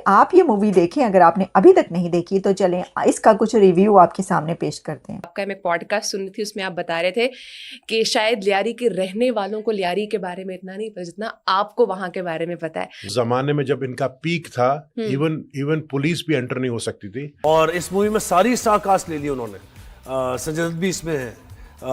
आप ये मूवी देखें अगर आपने अभी तक नहीं देखी तो चलें इसका कुछ रिव्यू आपके सामने पेश करते हैं। आपका मैं पॉडकास्ट सुन रही थी, उसमें आप बता रहे थे कि शायद लियारी के रहने वालों को लियारी के बारे में इतना नहीं पता जितना आपको वहां के बारे में पता है। जमाने में जब इनका पीक था इवन पुलिस भी एंटर नहीं हो सकती थी। और इस मूवी में सारी स्टार कास्ट ले ली उन्होंने। संजय दत्त भी इसमें है,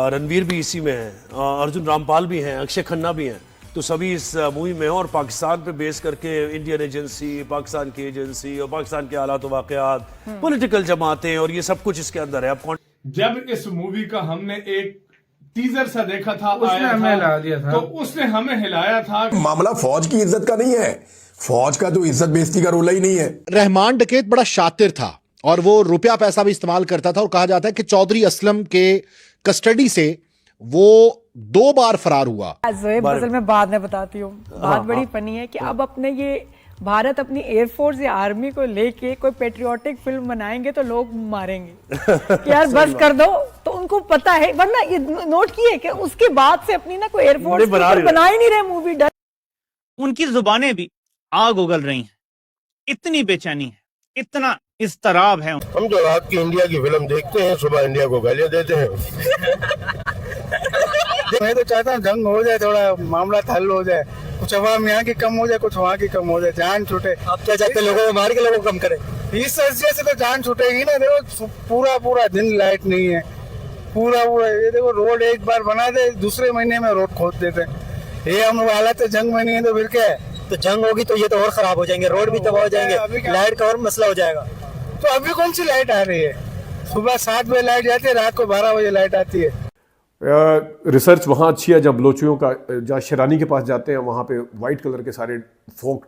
रणवीर भी इसी में है, अर्जुन रामपाल भी हैं, अक्षय खन्ना भी हैं। तो सभी इस मूवी में है और पाकिस्तान पे बेस करके इंडियन एजेंसी, पाकिस्तान की एजेंसी और पाकिस्तान के हालात वाकयात, पॉलिटिकल जमातें और ये सब कुछ इसके अंदर है। अब जब इस मूवी का हमने एक टीजर सा देखा था, उसने हमें हिला दिया था, तो उसने हमें हिलाया था। मामला फौज की इज्जत का नहीं है, फौज का तो इज्जत बेइज्जती का रोला ही नहीं है। रहमान डकैत बड़ा शातिर था और वो रुपया पैसा भी इस्तेमाल करता था और कहा जाता है कि चौधरी असलम के कस्टडी से वो 2 बार फरार हुआ। ज़ोएब असल में बाद में बताती हूँ। बात बड़ी फनी है कि अब अपने ये भारत अपनी एयरफोर्स या आर्मी को लेके कोई पेट्रियोटिक फिल्म बनाएंगे तो लोग मारेंगे कि यार बस कर दो। तो उनको पता है, वरना ये नोट किए कि उसके बाद से अपनी ना कोई एयरफोर्स बना ही नहीं रहे मूवी। डर उनकी जुबानें भी आग उगल रही हैं, इतनी बेचैनी है, इतना इस्तराब है। हम जो रात की इंडिया की फिल्म देखते हैं, सुबह इंडिया को गालियां देते हैं। मैं तो चाहता हूँ जंग हो जाए, थोड़ा मामला हल हो जाए, कुछ अवाम यहाँ की कम हो जाए, कुछ वहाँ की कम हो जाए, जान छूटे। आप क्या चाहते हैं, लोगों को मार के लोगों को कम करें? इस वजह से तो जान छूटेगी ना। देखो पूरा दिन लाइट नहीं है, पूरा ये देखो रोड एक बार बना दे, दूसरे महीने में रोड खोद देते। ये हम हालत है, जंग में नहीं है तो फिर क्या है? तो जंग होगी तो ये तो और खराब हो जाएंगे, रोड भी तबाह हो जाएंगे, लाइट का और मसला हो जाएगा। तो अभी कौन सी लाइट आ रही है? सुबह 7 बजे लाइट जाती है, रात को 12 बजे लाइट आती है। रिसर्च वहाँ अच्छी है। जब बलोचियों का जहाँ शिरानी के पास जाते हैं, वहाँ पे वाइट कलर के सारे फोक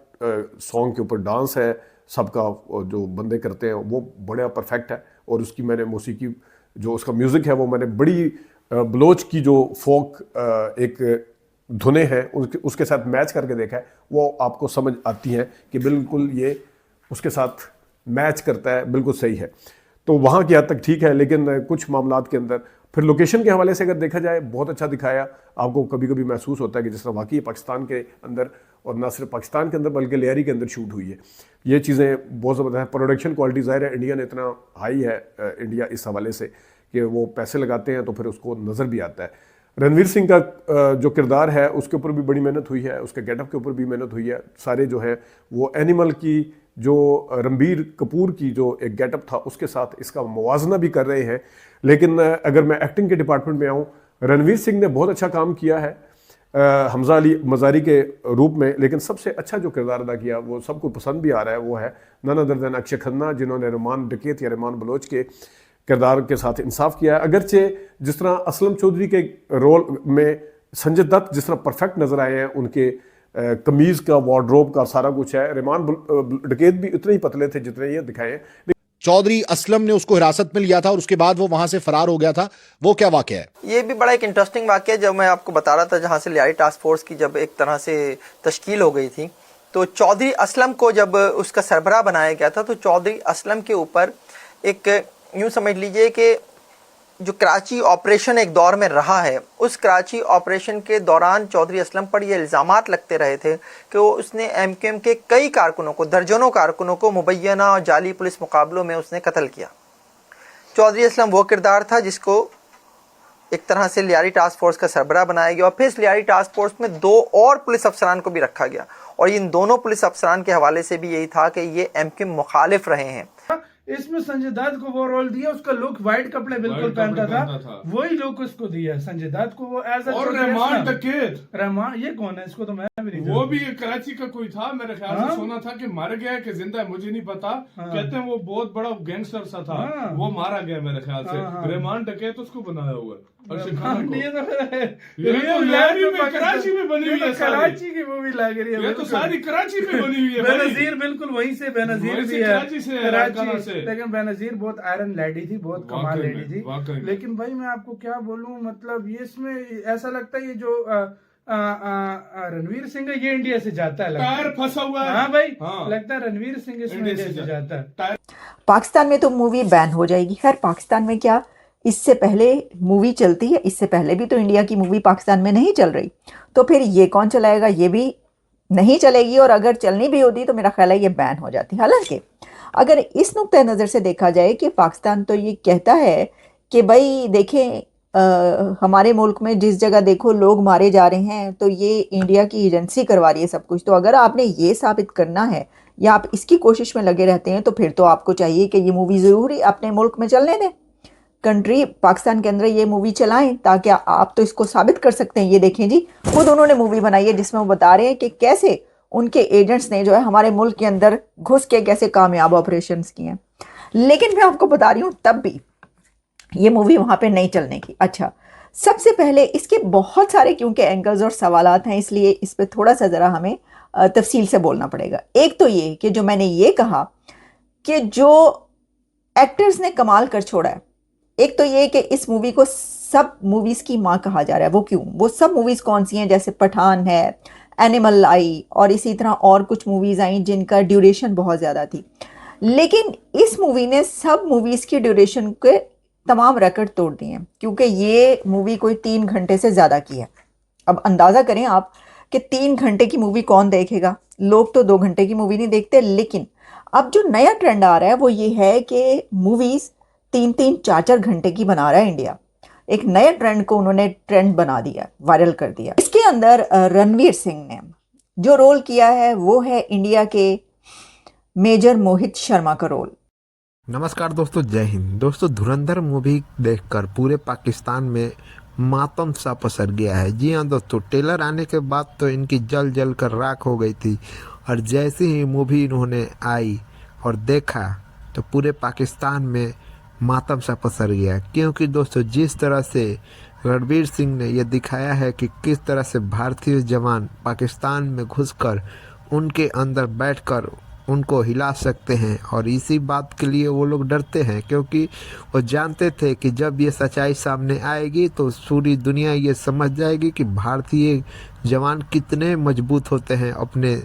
सॉन्ग के ऊपर डांस है सबका, जो बंदे करते हैं वो बड़ा परफेक्ट है। और उसकी मैंने मौसीकी जो उसका म्यूज़िक है वो मैंने बड़ी बलोच की जो फोक एक धुनें हैं उसके साथ मैच करके देखा है, वो आपको समझ आती हैं कि बिल्कुल ये उसके साथ मैच करता है, बिल्कुल सही है। तो वहाँ की हद तक ठीक है, लेकिन कुछ मामलात के अंदर फिर लोकेशन के हवाले से अगर देखा जाए बहुत अच्छा दिखाया। आपको कभी कभी महसूस होता है कि जिस तरह वाकई पाकिस्तान के अंदर, और ना सिर्फ पाकिस्तान के अंदर बल्कि लियारी के अंदर शूट हुई है। ये चीज़ें बहुत ज़बरदस्त है। प्रोडक्शन क्वालिटी ज़ाहिर है इंडिया ने इतना हाई है, इंडिया इस हवाले से कि वो पैसे लगाते हैं तो फिर उसको नज़र भी आता है। रणवीर सिंह का जो किरदार है उसके ऊपर भी बड़ी मेहनत हुई है, उसके गेटअप के ऊपर भी मेहनत हुई है। सारे जो है वो एनिमल की जो रणबीर कपूर की जो एक गेटअप था उसके साथ इसका मुवाजना भी कर रहे हैं। लेकिन अगर मैं एक्टिंग के डिपार्टमेंट में आऊँ, रणवीर सिंह ने बहुत अच्छा काम किया है हमजा अली मज़ारी के रूप में, लेकिन सबसे अच्छा जो किरदार अदा किया वो सबको पसंद भी आ रहा है वो है none other than Akshaye Khanna, जिन्होंने रहमान डकैत या रहमान बलोच के किरदार के साथ इंसाफ किया है। अगरचे जिस तरह असलम चौधरी के रोल में संजय दत्त जिस तरह परफेक्ट नज़र आए हैं, उनके कमीज़ का, वार्डरोब का सारा कुछ है। रहमान डकैत भी उतने ही पतले थे जितने ये दिखाए हैं। चौधरी असलम ने उसको हिरासत में लिया था और उसके बाद वो वहां से फरार हो गया था। वो क्या वाकया है? ये भी बड़ा एक इंटरेस्टिंग वाकया है। जब मैं आपको बता रहा था जहां से लियारी टास्क फोर्स की जब एक तरह से तश्कील हो गई थी, तो चौधरी असलम को जब उसका सरबराह बनाया गया था, तो चौधरी असलम के ऊपर एक यूँ समझ लीजिए कि जो कराची ऑपरेशन एक दौर में रहा है, उस कराची ऑपरेशन के दौरान चौधरी असलम पर ये इल्ज़ामात लगते रहे थे कि वो उसने MQM के कई कारकुनों को, दर्जनों कारकुनों को मुबैना और जाली पुलिस मुकाबलों में उसने कत्ल किया। चौधरी असलम वो किरदार था जिसको एक तरह से लियारी टास्क फोर्स का सरबराह बनाया गया और फिर इस लियारी टास्क फोर्स में 2 और पुलिस अफसरान को भी रखा गया। और इन दोनों पुलिस अफसरान के हवाले से भी यही था कि ये MQM मुखालिफ रहे हैं। इसमें संजय दत्त को वो रोल दिया, उसका लुक व्हाइट कपड़े बिल्कुल पहनता था, वही लुक उसको दिया संजय दत्त को वो एज और रहमान डकैत, रहमान ये कौन है? इसको तो मैं भी नहीं, वो भी कराची का कोई था मेरे ख्याल से। सुना था कि मर गया कि जिंदा है, मुझे नहीं पता। कहते हैं वो बहुत बड़ा गैंगस्टर सा था, वो मारा गया मेरे ख्याल से। रहमान डकैत उसको बनाया हुआ है। कराची में बनी हुई है, कराची की मूवी लग रही है। ये तो सारी कराची में बनी हुई है। बेनजीर बिल्कुल वहीं से, बेनजीर भी है कराची से। लेकिन बेनजीर बहुत आयरन लेडी थी, बहुत कमाल लेडी थी। लेकिन भाई मैं आपको क्या बोलूं, मतलब ये इसमें ऐसा लगता है ये जो रणवीर सिंह है ये इंडिया से जाता है, टायर फंसा हुआ है। हाँ भाई, लगता है रणवीर सिंह इसमें इंडिया से जाता है। पाकिस्तान में तो मूवी बैन हो जाएगी। खैर पाकिस्तान में क्या, इससे पहले मूवी चलती है, इससे पहले भी तो इंडिया की मूवी पाकिस्तान में नहीं चल रही, तो फिर ये कौन चलाएगा? ये भी नहीं चलेगी, और अगर चलनी भी होती तो मेरा ख्याल है ये बैन हो जाती। हालांकि अगर इस नुक्ते नज़र से देखा जाए कि पाकिस्तान तो ये कहता है कि भाई देखें, हमारे मुल्क में जिस जगह देखो लोग मारे जा रहे हैं तो ये इंडिया की एजेंसी करवा रही है सब कुछ। तो अगर आपने ये साबित करना है या आप इसकी कोशिश में लगे रहते हैं तो फिर तो आपको चाहिए कि ये मूवी ज़रूरी अपने मुल्क में चलने दें, कंट्री पाकिस्तान के अंदर ये मूवी चलाएं, ताकि आप तो इसको साबित कर सकते हैं। ये देखें जी, खुद उन्होंने मूवी बनाई है जिसमें वो बता रहे हैं कि कैसे उनके एजेंट्स ने जो है हमारे मुल्क के अंदर घुस के कैसे कामयाब ऑपरेशंस किए हैं। लेकिन मैं आपको बता रही हूँ तब भी ये मूवी वहाँ पे नहीं चलने की। अच्छा, सबसे पहले इसके बहुत सारे क्योंकि एंगल्स और सवालात हैं, इसलिए इस पर थोड़ा सा ज़रा हमें तफसील से बोलना पड़ेगा। एक तो ये कि जो मैंने ये कहा कि जो एक्टर्स ने कमाल कर छोड़ा है, एक तो ये कि इस मूवी को सब मूवीज़ की माँ कहा जा रहा है। वो क्यों? वो सब मूवीज़ कौन सी हैं? जैसे पठान है, एनिमल आई, और इसी तरह और कुछ मूवीज़ आई जिनका ड्यूरेशन बहुत ज़्यादा थी। लेकिन इस मूवी ने सब मूवीज़ की ड्यूरेशन के तमाम रिकॉर्ड तोड़ दिए हैं, क्योंकि ये मूवी कोई 3 घंटे से ज़्यादा की है। अब अंदाज़ा करें आप कि 3 घंटे की मूवी कौन देखेगा? लोग तो 2 घंटे की मूवी नहीं देखते। लेकिन अब जो नया ट्रेंड आ रहा है वो ये है कि मूवीज़ 3-3, 4-4 घंटे की बना रहा है इंडिया। एक नए ट्रेंड को उन्होंने ट्रेंड बना दिया, वायरल कर दिया। इसके अंदर रणवीर सिंह ने जो रोल किया है वो है इंडिया के मेजर मोहित शर्मा का रोल। नमस्कार दोस्तों, जय हिंद। दोस्तों, धुरंधर मूवी देखकर पूरे पाकिस्तान में मातम सा पसर गया है। जी हाँ दोस्तों, ट्रेलर आने के बाद तो इनकी जल जल कर राख हो गई थी, और जैसे ही मूवी इन्होंने आई और देखा तो पूरे पाकिस्तान में मातम सा पसर गया। क्योंकि दोस्तों, जिस तरह से रणवीर सिंह ने यह दिखाया है कि किस तरह से भारतीय जवान पाकिस्तान में घुसकर उनके अंदर बैठकर उनको हिला सकते हैं, और इसी बात के लिए वो लोग डरते हैं, क्योंकि वो जानते थे कि जब ये सच्चाई सामने आएगी तो पूरी दुनिया ये समझ जाएगी कि भारतीय जवान कितने मजबूत होते हैं, अपने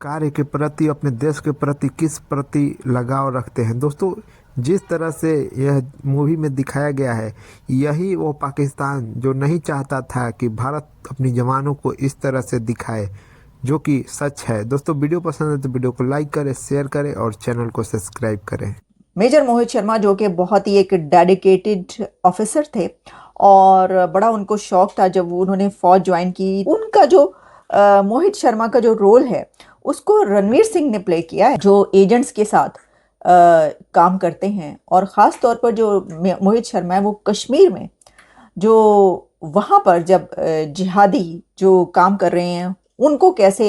कार्य के प्रति, अपने देश के प्रति किस प्रति लगाव रखते हैं। दोस्तों, जिस तरह से यह मूवी में दिखाया गया है, यही वो पाकिस्तान जो नहीं चाहता था कि भारत अपनी जवानों को इस तरह से दिखाए, जो कि सच है। दोस्तों, वीडियो पसंद है तो वीडियो को लाइक करें, शेयर करें और चैनल को सब्सक्राइब करें। मेजर मोहित शर्मा जो कि बहुत ही एक डेडिकेटेड ऑफिसर थे, और बड़ा उनको शौक था जब उन्होंने फ़ौज ज्वाइन की। उनका जो मोहित शर्मा का जो रोल है उसको रणवीर सिंह ने प्ले किया है, जो एजेंट्स के साथ काम करते हैं। और ख़ास तौर पर जो मोहित शर्मा है वो कश्मीर में जो वहाँ पर जब जिहादी जो काम कर रहे हैं उनको कैसे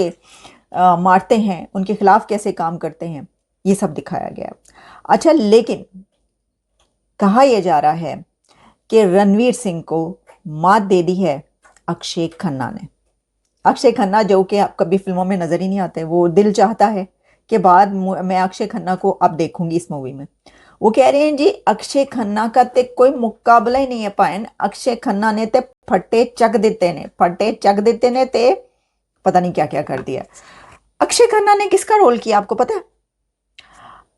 मारते हैं, उनके खिलाफ कैसे काम करते हैं, ये सब दिखाया गया। अच्छा, लेकिन कहा यह जा रहा है कि रणवीर सिंह को मात दे दी है अक्षय खन्ना ने। अक्षय खन्ना जो कि आप कभी फिल्मों में नज़र ही नहीं आते, वो दिल चाहता है कि बाद मैं अक्षय खन्ना को अब देखूंगी इस मूवी में। वो कह रहे हैं जी अक्षय खन्ना का ते कोई मुकाबला ही नहीं है पायन। अक्षय खन्ना ने ते फट्टे चक देते ने ते पता नहीं क्या क्या कर दिया। अक्षय खन्ना ने किसका रोल किया आपको पता है?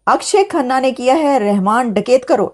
अक्षय खन्ना ने किया है रहमान डकैत का रोल।